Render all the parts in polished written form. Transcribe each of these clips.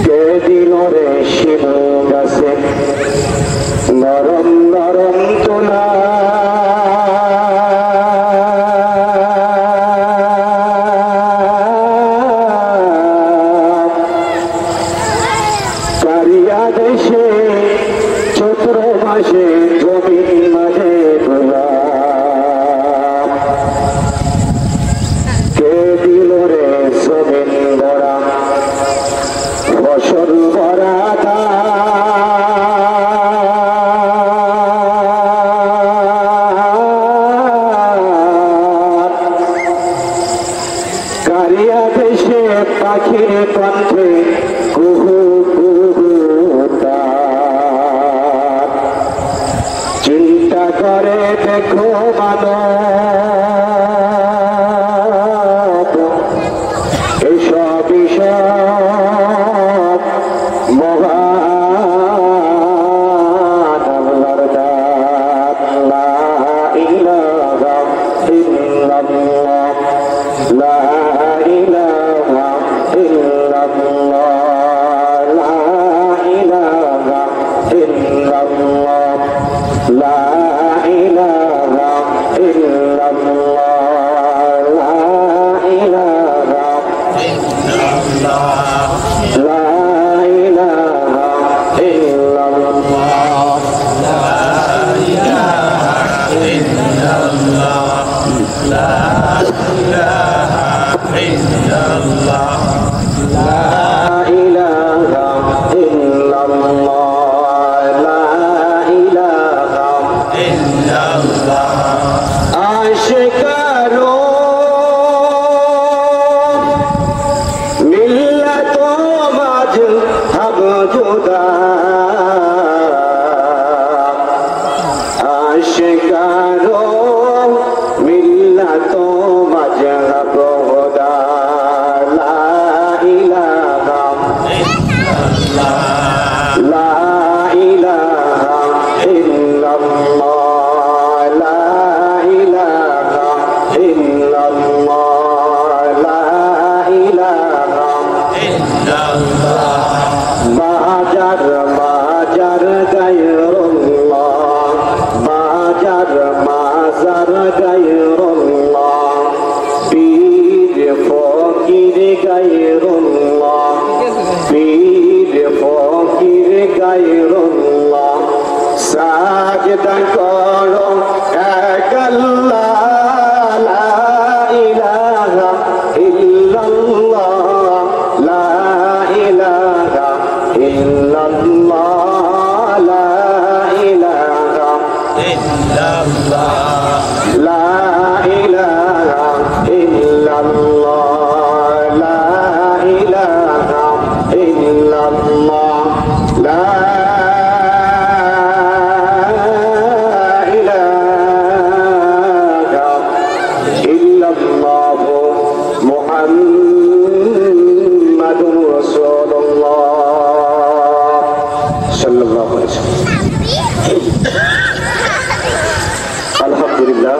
কে দিল রে শিমুল গাছে নরম নরম তোলা কারিয়া দেশে চৈত্র মাসে জমিন মাঝে তোলা কে দিল রে জমিন ভরা ফসল ভরা কারিয়া দেশে পাখির কণ্ঠে কুহু কুহু তার চিন্তা করে দেখো মানব এসব বিষয় মহান আল্লাহর দান লা ইলাহা ইল্লাল্লাহ লা ইলাহা ইল্লাল্লাহ লা ইলাহা ইল্লাল্লাহ লা ইলাহা ইল্লাল্লাহ লা ইলাহা ইল্লাল্লাহ লা ইলাহা ইল্লাল্লাহ লা ইলাহা ইল্লাল্লাহ লা ইলাহা ইল্লাল্লাহ লা ইলাহা ইল্লাল্লাহ লা ইলাহা ইল্লাল্লাহ আশিকারো মিল্লাত মাঝ হব জুদা আশিকারো মিল্লাত মাঝ হব হুদা লা ইলাহা ইল্লাল্লাহ লা ইলাহা ইল্লাল্লাহ লা ইলাহা ইল্লাল্লাহ লা ইলাহা ইল্লাল্লাহ বাজার বাজার গায়রুল্লাহ বাজার মাজার গায়রুল্লাহ পীর ফকির গায়রুল্লাহ পীর ফকির গায়রুল্লাহ সাজদা করো এক আল্লাহ লা ইলাহা ইল্লাল্লাহ লা ইলাহা ইল্লাল্লাহ লা ইলাহা ইল্লাল্লাহ লা ইলাহা ইল্লাল্লাহ লা ইলাহা ইল্লাল্লাহ লা ইলাহা ইল্লাল্লাহ মুহাম্মাদুর রাসূলুল্লাহ সাল্লাল্লাহু আলাইহি ওয়াসাল্লাম। আলহামদুলিল্লাহ,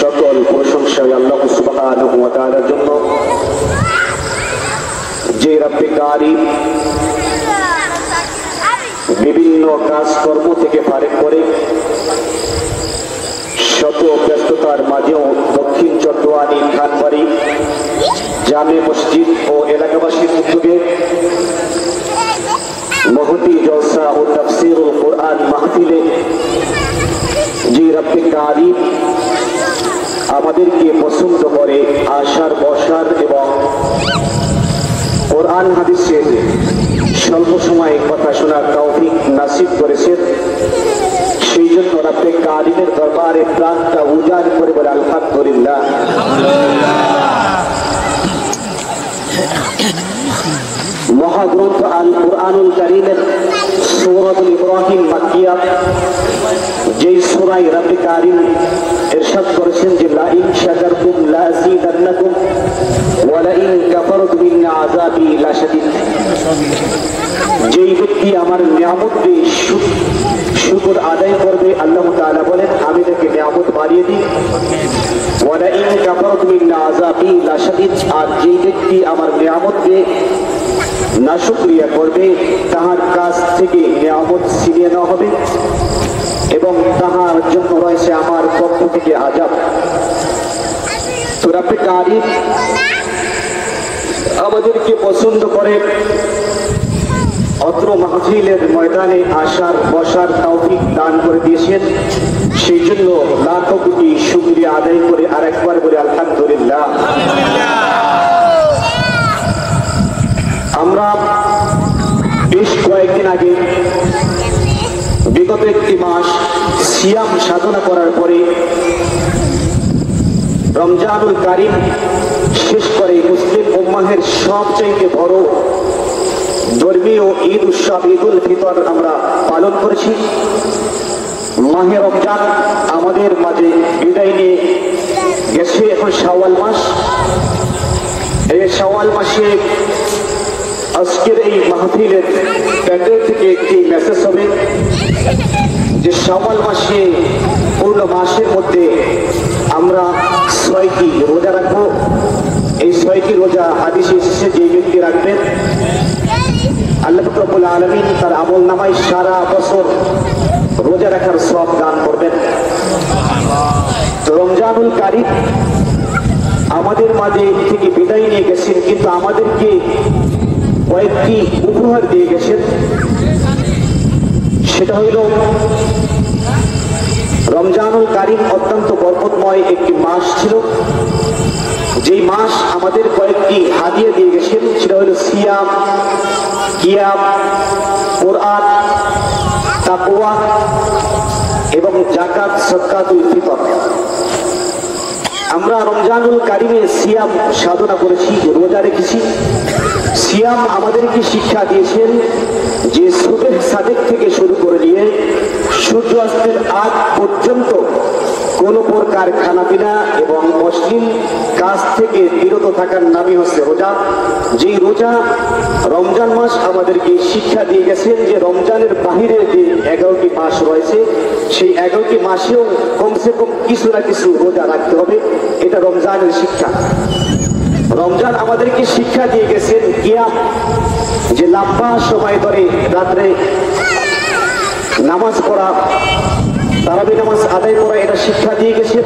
সকল প্রশংসা আল্লাহ সুবহানাহু ওয়া তাআলার জন্য, যে রব্বে কারীম বিভিন্ন কাজকর্ম থেকে ফারেক করে শত ব্যস্ততার মাঝেও দক্ষিণ চট্টগ্রাম খানবাড়ি জামে মসজিদ ও এলাকাবাসীর উদ্যোগে মহতি জলসা ও তাফসীরুল কোরআন মাহফিলে যে রব্বে কারীম আমাদেরকে পছন্দ করে আসার বসার এবং কোরআন হাদিসের স্বল্প সময়ে কথা শোনার তৌফিক নাসিব করেছেন, সেই জন্য রব্বে কারীমের দরবারে প্রাণটা উজাড় করে বলে আলহামদুলিল্লাহ। মহাগ্রন্থ আল কুরআনুল কারীমের সূরাতুল ইব্রাহিম মাক্কিয়া, যেই সূরায় রব্বে কারীম ইরশাদ করেছেন যে লা ইন শাকারতুম লা আযীদান্নাকুম ওয়া লা ইন কাফারতুম ইন আযাবি লাশাদীদ। যেই ব্যক্তি আমার নিয়ামতকে শুকর আদায় করবে, আল্লাহ তাআলা বলেন আমি তাকে নিয়ামত বাড়িয়ে দিই। ওয়ালা ইন কাফারতুম ইন্না আযাবি লাশাদীদ, আর যেই ব্যক্তি আমার নিয়ামতকে নাশুকরিয়া করবে তাহার কাছ থেকে নিয়ামত ছিনিয়ে নেওয়া হবে এবং তাহার জন্য রয়েছে আমার পক্ষ থেকে আযাব। তো রব্বে কারীম আমাদেরকে পছন্দ করে অত্র মাহফিলের ময়দানে আসার বসার তৌফিক দান করে দিয়েছেন, সেই জন্য লাখো কোটি শুকরিয়া আদায় করে আরেকবার বলে আলহামদুলিল্লাহ। আমরা বেশ কয়েকদিন আগে বিগত একটি মাস সিয়াম সাধনা করার পরে রমজানুল কারীম শেষ করে মুসলিম উম্মাহের সবচেয়ে বড় ধর্মীয় ঈদ উৎসব ঈদুল ফিতর আমরা পালন করেছি। মাহে রমজান আমাদের মাঝে বিদায় নিয়ে গেছে, এখন শাওয়াল মাস। এই শাওয়াল মাসে আজকের এই মাহফিলের প্যান্ডেল থেকে একটি মেসেজ হবে যে শাওয়াল মাসে পূর্ণ মাসের মধ্যে আমরা 6টি রোজা রাখবো। এই 6টি রোজা হাদিসে এসেছে যে ব্যক্তি রাখবেন আল্লাহ রাব্বুল আলামিন তার আমল নামায় সারা বছর রোজা রাখার সওয়াব দান করবেন। তো রমজানুল কারীম আমাদের মাঝে থেকে বিদায় নিয়ে গেছেন, কিন্তু আমাদেরকে কয়েকটি উপহার দিয়ে গেছেন। সেটা হইল রমজানুল কারীম অত্যন্ত বরকতময় একটি মাস ছিল, যেই মাস আমাদের কয়েকটি হাদিয়া দিয়ে গেছেন। সেটা হইল সিয়াম, কিয়াম, কোরআন, তাকওয়া এবং যাকাত, সাদকাতুল ফিতর। আমরা রমজানুল কারীমে সিয়াম সাধনা করেছি, রোজা রেখেছি। সিয়াম আমাদেরকে শিক্ষা দিয়েছেন যে সুবহ সাদেক থেকে শুরু করে নিয়ে সূর্য অস্তের আগ পর্যন্ত কোন প্রকার খানাপিনা এবং অশ্লীল কাজ থেকে বিরত থাকার নামই হচ্ছে রোজা। যেই রোজা রমজান মাস আমাদেরকে শিক্ষা দিয়ে গেছেন যে রমজানের বাহিরে যে 11টি মাস রয়েছে সেই 11টি মাসেও কমসে কম কিছু না কিছু রোজা রাখতে হবে, এটা রমজানের শিক্ষা। রমজান আমাদেরকে শিক্ষা দিয়ে গেছেন কিয়াম, যে লম্বা সময় ধরে রাত্রে নামাজ পড়া, তারাবি নামাজ আদায় করা, এটা শিক্ষা দিয়ে গেছেন।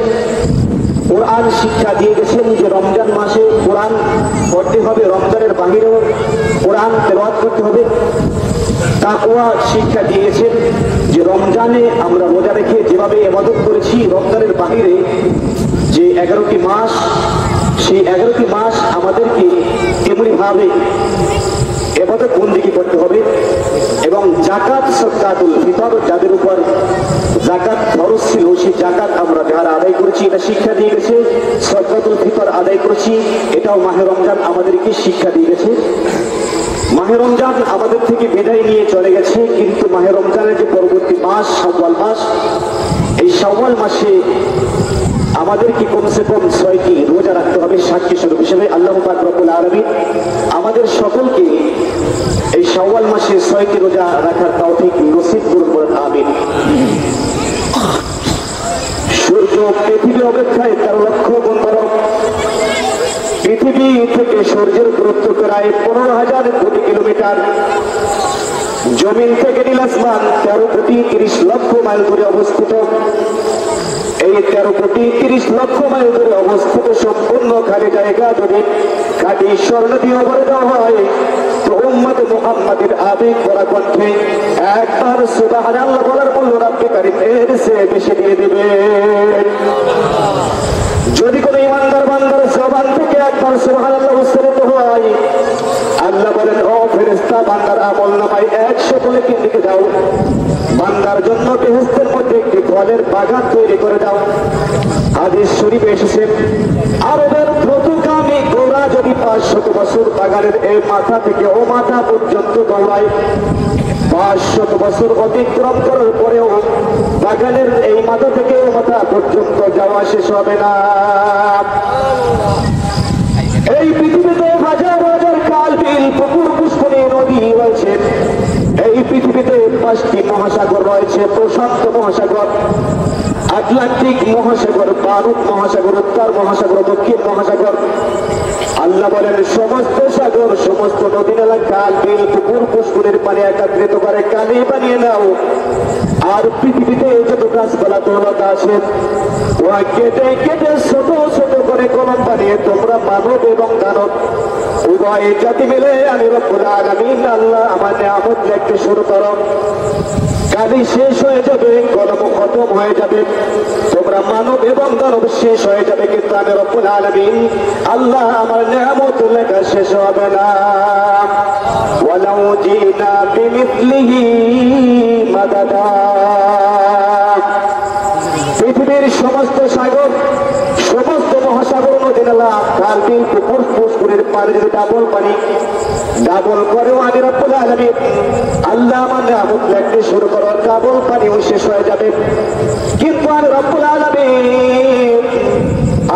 কোরআন শিক্ষা দিয়ে গেছেন যে রমজান মাসে কোরআন পড়তে হবে, রমজানের বাহিরেও কোরআন তেলাওয়াত করতে হবে। তাকওয়া শিক্ষা দিয়েছেন যে রমজানে আমরা রোজা রেখে যেভাবে ইবাদত করেছি রমজানের বাহিরে যে 11টি মাস, সেই 11টি মাস আমাদেরকে তেমনি ভাবে ইবাদত বন্দেগী করতে হবে। এবং যাকাত, সাদকাতুল ফিতর, যাদের উপর যাকাত ফরজ ছিল সেই যাকাত আমরা যারা আদায় করেছি এটা শিক্ষা দিয়ে গেছে। সাদকাতুল ফিতর আদায় করেছি, এটাও মাহে রমজান আমাদেরকে শিক্ষা দিয়ে গেছে। মাহে রমজান আমাদের থেকে বিদায় নিয়ে চলে গেছে, কিন্তু মাহে রমজানের যে পরবর্তী মাস শাওয়াল মাস, এই শাওয়াল মাসে আমাদেরকে কমসে কম 6টি রোজা রাখতে হবে সাক্ষী স্বরূপ হিসেবে। আল্লাহ পাক রব্বুল আলামিন আমাদের সকলকে এই শাওয়াল মাসে 6টি রোজা রাখার তৌফিক নসিব করুন, আমিন। সূর্য পৃথিবী অপেক্ষায় 13 লক্ষ গুণ বড়। পৃথিবী থেকে সূর্যের দূরত্ব প্রায় 15,000 কোটি কিলোমিটার। জমিন থেকে নীল আসমান 13 কোটি 30 লক্ষ মাইল দূরে অবস্থিত। এই 13 কোটি 30 লক্ষ মাইল দূরে অবস্থিত সম্পূর্ণ খালি জায়গা যদি খাঁটি স্বর্ণ দিয়ে ভরে দেওয়া হয় তো উম্মত মুহাম্মাদের আবেগ ভরা কণ্ঠে একবার সুবহানাল্লাহ বলার বলল রব্বে কারীম এর চেয়ে বেশি দিয়ে দিবে। যদি কোনো ইমানদার বান্দার জবান থেকে একবার সুবহানাল্লাহ উচ্চারিত হয়, আল্লাহ বলেন ও ফেরেশতা বান্দার আমল নামায় 100 বলে লিখে দাও, বান্দার জন্য বেহেশতের মধ্যে একটি ফলের বাগান তৈরি করে দাও। হাদিস শরীফে এসেছে আরবের দ্রুতগামী ঘোড়া যদি 500 বছর বাগানের এই মাথা থেকে ও মাথা পর্যন্ত দৌড়ায়, 500 বছর অতিক্রম করার পরেও বাগানের এই মাথা থেকে ও মাথা পর্যন্ত যাওয়া শেষ হবে না। এই পৃথিবীতে হাজার হাজার খাল, বিল, পুকুর, পুষ্করিণী, নদী রয়েছে। এই পৃথিবীতে 5টি মহাসাগর রয়েছে। রয়েছে প্রশান্ত মহাসাগর, আটলান্টিক মহাসাগর, ভারত মহাসাগর, উত্তর মহাসাগর, দক্ষিণ মহাসাগর। আল্লাহ বলেন সমস্ত সাগর, সমস্ত নদী নালা, খাল বিল, পুকুর পুষ্করের পানি একত্রিত করে কালি বানিয়ে নাও। আর পৃথিবীতে যত গাছপালা তরুণতা আছে ওয়া কেটে কেটে ছোট ছোট করে কলম বানিয়ে তোমরা মানব এবং দানব উভয় জাতি মিলে আমি রব্বুল আলামিন আল্লাহ আমার নিয়ামত লিখতে শুরু করো। কালি শেষ হয়ে যাবে, কলম খতম হয়ে যাবে, তোমরা মানব এবং দানব শেষ হয়ে যাবে, কিন্তু আমি রব্বুল আলামিন আল্লাহ আমার নিয়ামত লেখা শেষ হবে না। ওয়ালাউ জিনা বিমিথলিহি মাদাদা। পৃথিবীর সমস্ত সাগর, সমস্ত মহাসাগর, নদী নালা, খাল বিল, পুকুর পুষ্করের পানি যদি ডাবল পানি ডাবল করেও আমি রব্বুল আলামিন আল্লাহ আমার নিয়ামত লিখতে শুরু করো, ডাবল পানিও শেষ হয়ে যাবে, কিন্তু আমি রব্বুল আলামিন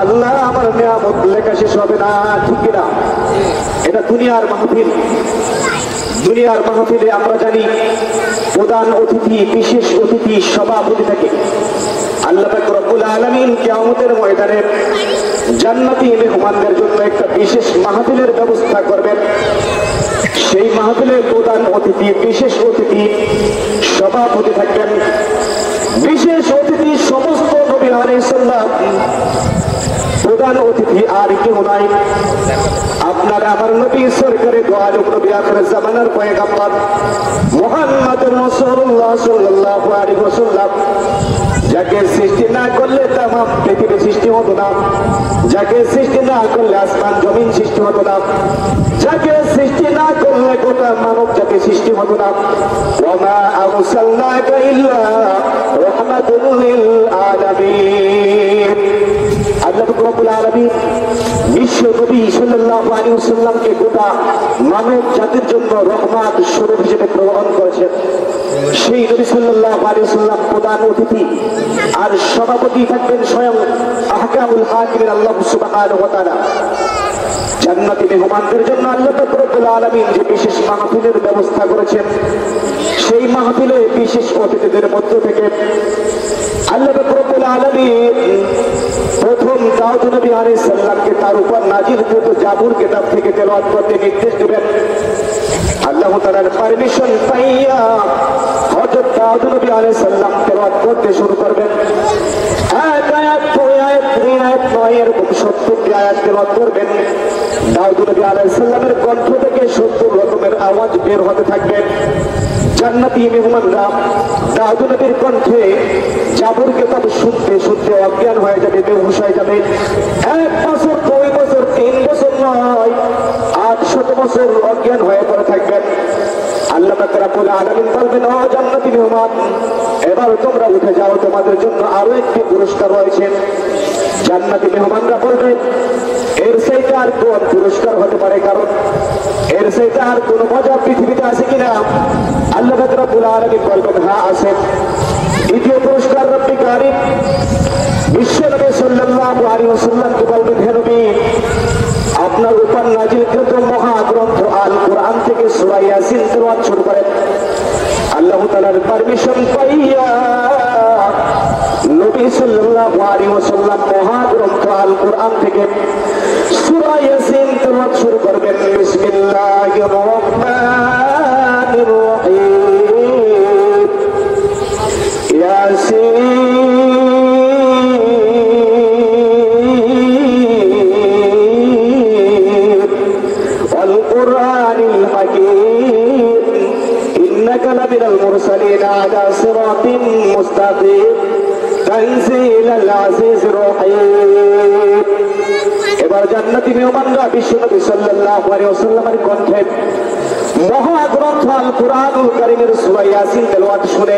আল্লাহ আমার নিয়ামত লেখা শেষ হবে না। ঠিক কিনা? এটা দুনিয়ার মাহফিল। দুনিয়ার মাহফিলে আমরা জানি প্রধান অতিথি, বিশেষ অতিথি, সভাপতি থাকে। আল্লাহ পাক রব্বুল আলামিন কিয়ামতের ময়দানে জান্নাতি মেহমানদের জন্য একটা বিশেষ মাহফিলের ব্যবস্থা করবেন। সেই মাহফিলের প্রধান অতিথি, বিশেষ অতিথি, সভাপতি থাকবেন। বিশেষ অতিথি সমস্ত নবী আলাইহিস সালাম। প্রধান অতিথি আর কেউ নাই, আপনার আমার নবী সরকারে দো আলম নবী আখির জামানার পয়গম্বর মুহাম্মদুর রাসূলুল্লাহ সাল্লাল্লাহু আলাইহি ওয়াসাল্লাম। যাকে সৃষ্টি না করলে তামাম পৃথিবী সৃষ্টি হতো না, যাকে সৃষ্টি না করলে আসমান জমিন সৃষ্টি হতো না, যাকে সৃষ্টি না করলে গোটা মানব জাতি সৃষ্টি হতো না। ওয়া মা আরসালনাকা ইল্লা রাহমাতুল লিল আলামিন। আল্লাহ রাব্বুল আলামিন বিশ্ব নবী সাল্লাল্লাহু আলাইহি ওয়াসাল্লামকে গোটা মানব জাতির জন্য রহমত স্বরূপ হিসেবে গ্রহণ করেছেন। সেই নবী সাল্লাল্লাহু আলাইহি ওয়াসাল্লাম প্রধান অতিথি, আর সভাপতি থাকবেন স্বয়ং আহকামুল হাকিমিন আল্লাহ সুবহানাহু ওয়া তাআলা। জান্নাতি মেহমানদের জন্য আল্লাহ রাব্বুল আলামিন যে বিশেষ মাহফিলের ব্যবস্থা করেছেন, সেই মাহফিলে বিশেষ অতিথিদের মধ্য থেকে আল্লাহ রাব্বুল আলামিন প্রথম দাউদ নবী আলাইহিস সালামকে তার উপর নাযিলকৃত জাবুর কিতাব থেকে তেলাওয়াত করতে নির্দেশ দিবেন। আল্লাহ তাআলার পারমিশন পাইয়া হযরত দাউদ নবী আলাইহিস সালাম তেলাওয়াত করতে শুরু করবেন। এক আয়াত, দুই আয়াত, তিন আয়াত, নয়, এরকম 70টি আয়াত তেলাওয়াত করবেন। দাউদ নবী আলাইহিস সালামের কণ্ঠ থেকে 70 রকমের আওয়াজ বের হতে থাকবে। জান্নাতি মেহমানরা দাউদ নবীর কণ্ঠে জাবুর কিতাব শুনতে শুনতে অজ্ঞান হয়ে যাবে, বেহুশ হয়ে যাবে। 1 বছর, 2 বছর, 3 বছর নয়, 800 বছর অজ্ঞান হয়ে পড়ে থাকবেন। আল্লাহ পাক রব্বুল আলামিন বলবেন, ও জান্নাতি মেহমান, এবার তোমরা উঠে যাও, তোমাদের জন্য আরো একটি পুরস্কার রয়েছে। জান্নাতি মেহমানরা বলবেন, এর চাইতে আর কোন পুরস্কার হতে পারে? কারণ এর চাইতে আর কোন মজা পৃথিবীতে আছে কিনা? আল্লাহ পাক রব্বুল আলামিন বলবেন, হ্যাঁ আছে। দ্বিতীয় পুরস্কার রব্বি কারীম বিশ্ব নবী সাল্লাল্লাহু আলাইহি ওয়াসাল্লামকে বলবেন, হে নবী, আপনার উপর নাযিলকৃত মহাগ্রন্থ আল কোরআন থেকে সূরা ইয়াসিন তেলাওয়াত শুরু করেন। আল্লাহ তাআলার পারমিশন পাইয়া নবী সাল্লাল্লাহু আলাইহি ওয়াসাল্লাম মহাগ্রন্থ আল কোরআন থেকে সূরা ইয়াসিন তেলাওয়াত শুরু করবেন। বিসমিল্লাহির রহমানির রহিম। ইয়াসিন ওয়াল কুরআনিল হাকীম ইন্নাকা লামিনাল মুরসালিন আলা সিরাতিন মুস্তাকিম তানজিলাল আজিজির রহিম। এবার জান্নাতি মেহমানরা বিশ্বনবী সাল্লাল্লাহু আলাইহি ওয়াসাল্লামের কণ্ঠে মহাগ্রন্থ আল কুরআনুল কারীমের সূরা ইয়াসিন তেলাওয়াত শুনে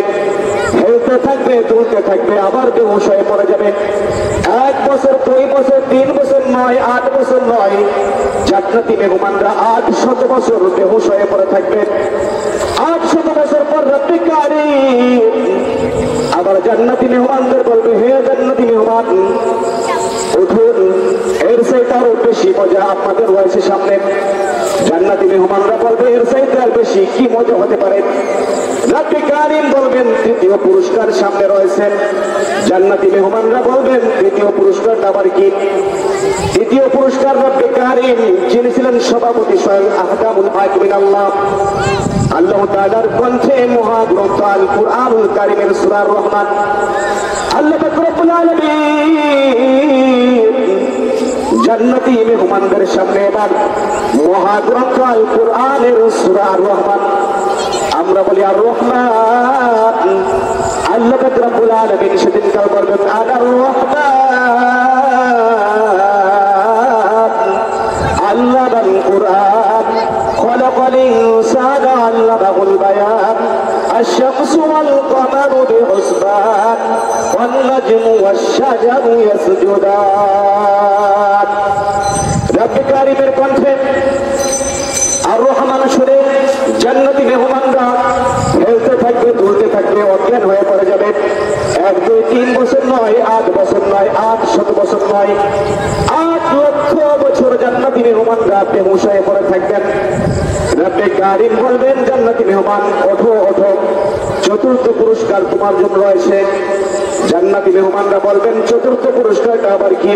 হেলতে থাকবে, দুলতে থাকবে, আবার বেহুশ হয়ে পড়ে যাবে। 1 বছর, 2 বছর, 3 বছর নয়, 8 বছর নয়, জান্নাতি মেহমানরা 800 বছর বেহুশ হয়ে পড়ে থাকবে। 800 বছর পর রব্বি কারীম আবার জান্নাতি মেহমানদের বলবে, হে জান্নাতি মেহমান, উঠুন, এর চাইতে আরো বেশি মজা আপনাদের রয়েছে সামনে। জান্নাতি মেহমানরা বলবে এর চাইতে আর বেশি কি মজা হতে পারে। রব্বে কারীম বলবেন তৃতীয় পুরস্কার সামনে রয়েছেন। জান্নাতি মেহমানরা বলবেন তৃতীয় পুরস্কারটা আবার কি? তৃতীয় পুরস্কার রব্বে কারীম যিনি ছিলেন সভাপতি স্বয়ং আহকামুল হাকিমিন আল্লাহ আল্লাহ তাআলার কণ্ঠে মহাগ্রন্থ আল কুরআনুল কারীমের সূরা রহমান আল্লাহ পাক রব্বুল আলামিন জান্নাতি মেহমানদের সামনে এবার মহাগ্রন্থ আল কুরআনের সূরা রহমান, আমরা বলি আর রহমান, আল্লাহ পাক রব্বুল আলামিন সেদিন কাল বলবেন আর রহমান আল্লামাল কুরআন খলাকাল ইনসানা আল্লামাহুল বায়ান আশ-শামসু ওয়াল কমারু বিহুসবান ওয়ান নাজমু ওয়াশ-শাজারু ইয়াসজুদান। রব্বে কারীমের কণ্ঠে আর রহমান শুনে জান্নাতি মেহমানরা খেলতে থাকবে, দুলতে থাকবে, অজ্ঞান হয়ে পড়ে যাবে। 1 2 3 বছর নয়, 8 বছর নয়, 800 বছর নয়, 8 লক্ষ বছর জান্নাতি মেহমানরা বেহুশ হয়ে পড়ে থাকবেন। রব্বে কারীম বলবেন জান্নাতি মেহমান ওঠো ওঠো, চতুর্থ পুরস্কার তোমার জন্য রয়েছে। জান্নাতি মেহমানরা বলবেন চতুর্থ পুরস্কারটা আবার কি?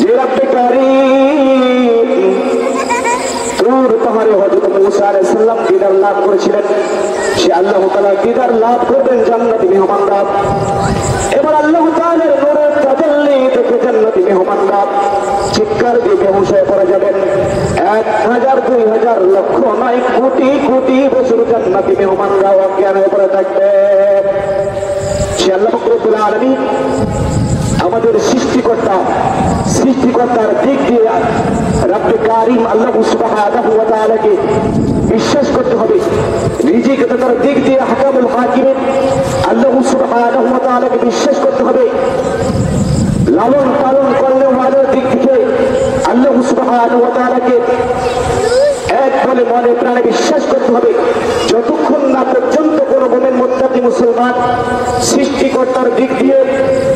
যে রব্বে কারীম তুর পাহাড়ে হযরত মুসা আলাইহিস সালাম দিদার লাভ করেছিলেন, সে আল্লাহ তাআলা দিদার লাভ করবেন জান্নাতি মেহমানরা। এবার আল্লাহ তাআলার নূরের তাজাল্লি দেখে জান্নাতি মেহমানরা চিৎকার দিয়ে বেহুশ হয়ে পড়ে যাবেন। 1000 2000 লক্ষ নয়, কোটি কোটি বছর জান্নাতি মেহমানরা অজ্ঞান হয়ে পড়ে থাকবে। সে আল্লাহ রব্বুল আলামিন আমাদের সৃষ্টিকর্তার দিক দিয়ে রব্বে কারীম আল্লাহ সুবহানাহু ওয়া তাআলাকে বিশ্বাস করতে হবে। রিজিকদাতার দিক দিয়ে হাকামুল হাকিমিন আল্লাহ সুবহানাহু ওয়া তাআলাকে বিশ্বাস করতে হবে। লালন পালন করলে ওয়ালার দিক থেকে আল্লাহ সুবহানাহু ওয়া তাআলাকে এক বলে মনে প্রাণে বিশ্বাস করতে হবে। যতক্ষণ না পর্যন্ত কোনো মুমিন মুত্তাকি মুসলমান সৃষ্টিকর্তার দিক দিয়ে,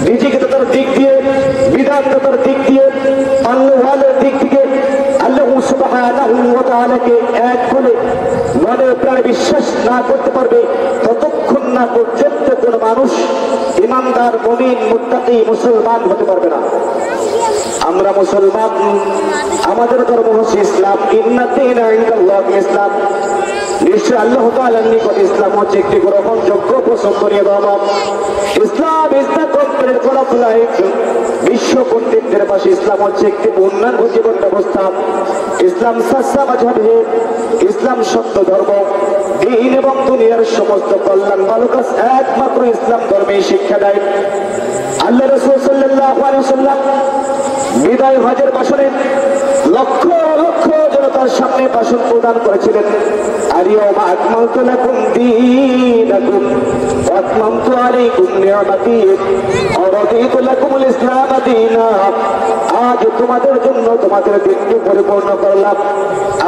রিজিকদাতার দিক দিয়ে, বিধানদাতার দিক দিয়ে, আল্লাহওয়ালার দিক থেকে আল্লাহ সুবহানাহু ওয়া তাআলাকে এক বলে মনে প্রাণে বিশ্বাস না করতে পারবে, ততক্ষণ না পর্যন্ত কোনো মানুষ ঈমানদার মুমিন মুত্তাকি মুসলমান হতে পারবে না। আমরা মুসলমান, আমাদের ধর্ম হচ্ছে ইসলাম। ইন্না দীনা ইনদাল্লাহি ইসলাম, নিশ্চয় আল্লাহ তাআলার নিকট ইসলাম হচ্ছে একটি গ্রহণযোগ্য পছন্দনীয় ধর্ম। Islam is the complete way of life, বিশ্ব কর্তৃত্বের পাশে ইসলাম হচ্ছে একটি পূর্ণাঙ্গ জীবন ব্যবস্থা। ইসলাম সাচ্চা মাযহাব হে, ইসলাম সত্য ধর্ম। দ্বীন এবং দুনিয়ার সমস্ত কল্যাণ ভালো কাজ একমাত্র ইসলাম ধর্মেই শিক্ষা দেয়। আল্লাহ রাসূল সাল্লাল্লাহু আলাইহি ওয়াসাল্লাম বিদায় হজের ভাষণে লক্ষ লক্ষ জনতার সামনে ভাষণ প্রদান করেছিলেন। আল-ইয়াওমা আকমালতু লাকুম দীনাকুম ওয়া আতমামতু আলাইকুম নি'মাতি ওয়া রাদিতু লাকুমুল ইসলাম দীনা। আজ তোমাদের জন্য তোমাদের দিনকে পরিপূর্ণ করলাম,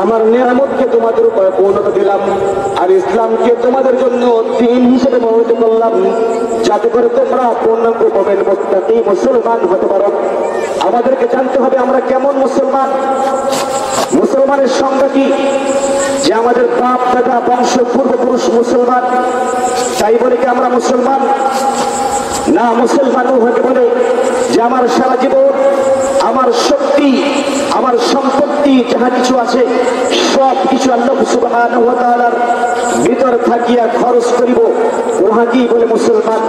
আমার নিয়ামতকে তোমাদের উপরে পূর্ণতা দিলাম, আর ইসলামকে তোমাদের জন্য দিন হিসেবে মনোনীত করলাম, যাতে করে তোমরা পূর্ণাঙ্গ মুমিন মুত্তাকি মুসলমান হতে পারো। আমাদেরকে জানতে হবে আমরা কেমন মুসলমান। মুসলমানের সংজ্ঞা কি? যে আমাদের বাপ দাদা বংশ পূর্বপুরুষ মুসলমান, তাই বলে কি আমরা মুসলমান? না, মুসলমান হতে বলে যে আমার সারা জীবন, আমার শক্তি, আমার সম্পত্তি যাহা কিছু আছে সব কিছু আল্লাহ সুবহানাহু ওয়া তাআলার ভিতর থাকিয়া খরচ করিব, উহা কি বলে মুসলমান?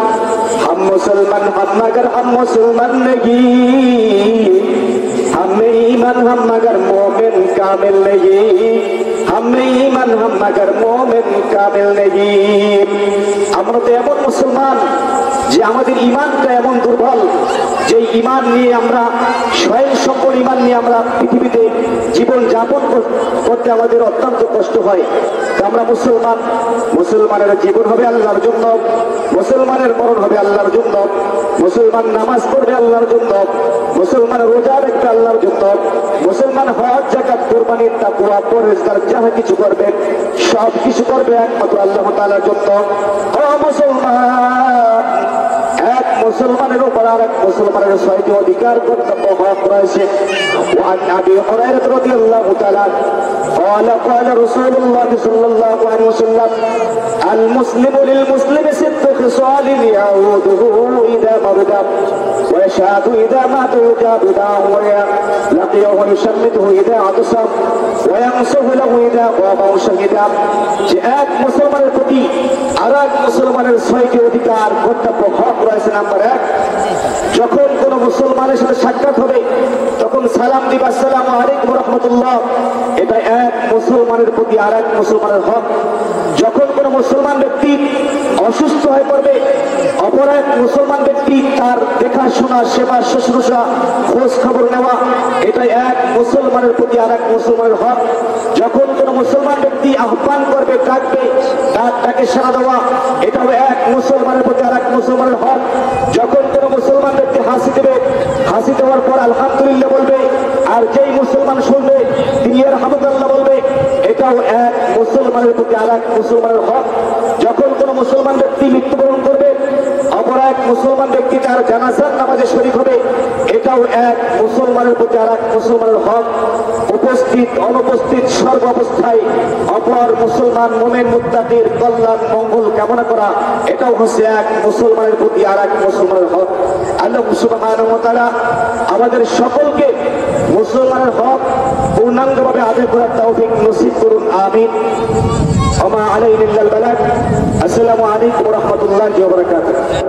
हम मुसलमान हम मगर हम मुसलमान नहीं, हमें ईमान हम मगर मोमिन कामिल नहीं, हमें ईमान हम मगर मोमिन कामिल नहीं। আমরা তো এমন মুসলমান যে আমাদের ঈমানটা এমন দুর্বল, যে ঈমান নিয়ে আমরা স্বয়ং সকল ঈমান নিয়ে আমরা পৃথিবীতে জীবন যাপন করতে আমাদের অত্যন্ত কষ্ট হয়। আমরা মুসলমান, মুসলমানের জীবন হবে আল্লাহর জন্য, মুসলমানের মরণ হবে আল্লাহর জন্য, মুসলমান নামাজ পড়বে আল্লাহর জন্য, মুসলমান রোজা রাখবে আল্লাহর জন্য, মুসলমান হজ যাকাত কুরবানি তাকওয়া পরহেজগার যাহা কিছু করবে সব কিছু করবে একমাত্র আল্লাহ তাআলার জন্য। ও মুসলমান, এক মুসলমানের উপর আর এক মুসলমানের 6টি অধিকার কর্তব্য হক রয়েছে। وعن أبي هريرة رضي الله تعالى قال رسول الله صلى الله عليه وسلم المسلم للمسلم ست خصال يعوده إذا مرض ويشهد إذا مات ويجاب دعوة لقيه ويشمته إذا عطس وينصف له إذا قام شهيدا যে এক মুসলমানের প্রতি আর এক মুসলমানের ছয়টি অধিকার কর্তব্য হক রয়েছে। নাম্বার 1, যখন কোন মুসলমানের সাথে সাক্ষাৎ হবে তখন সালাম দিবা, আসসালামু আলাইকুম ওয়া রাহমাতুল্লাহ, এটা এক মুসলমানের প্রতি আর এক মুসলমানের হক। যখন কোন মুসলমান ব্যক্তি অসুস্থ হয়ে পড়বে অপর এক মুসলমান ব্যক্তি তার দেখাশোনা সেবা শুশ্রূষা খোঁজ খবর নেওয়া, এটা এক মুসলমানের প্রতি আর এক মুসলমানের হক। যখন কোন মুসলমান ব্যক্তি আহ্বান করবে ডাকবে তাকে সাড়া দেওয়া, এটাও এক মুসলমানের প্রতি আর এক মুসলমানের হক। যখন কোন মুসলমান ব্যক্তি হাসি দেবে হাসি দেওয়ার পর আলহামদুলিল্লাহ বলবে আর যেই মুসলমান শুনবে তিনি আলহামদুলিল্লাহ বলবে, এটাও এক মুসলমানের প্রতি আর এক মুসলমানের হক। যখন কোন মুসলমান ব্যক্তি মৃত্যুবরণ করবে অপর এক মুসলমান ব্যক্তি তার জানাজার নামাজে শরীক হবে, এটাও এক মুসলমানের প্রতি আর এক মুসলমানের হক। উপস্থিত অনুপস্থিত সর্ব অবস্থায় অপর মুসলমান মুমিন মুত্তাকির কল্যাণ মঙ্গল কামনা করা, এটাও হচ্ছে এক মুসলমানের প্রতি আর এক মুসলমানের হক। আল্লাহ সুবহানাহু ওয়া তাআলা আমাদের সকলকে মুসলমানের হক পূর্ণাঙ্গভাবে আদায় করার তৌফিক নসিব করুন, আমিন। ওয়া মা আলাইনা ইল্লাল বালাগ। আসসালামু আলাইকুম ওয়া রাহমাতুল্লাহি ওয়া বারাকাতুহু।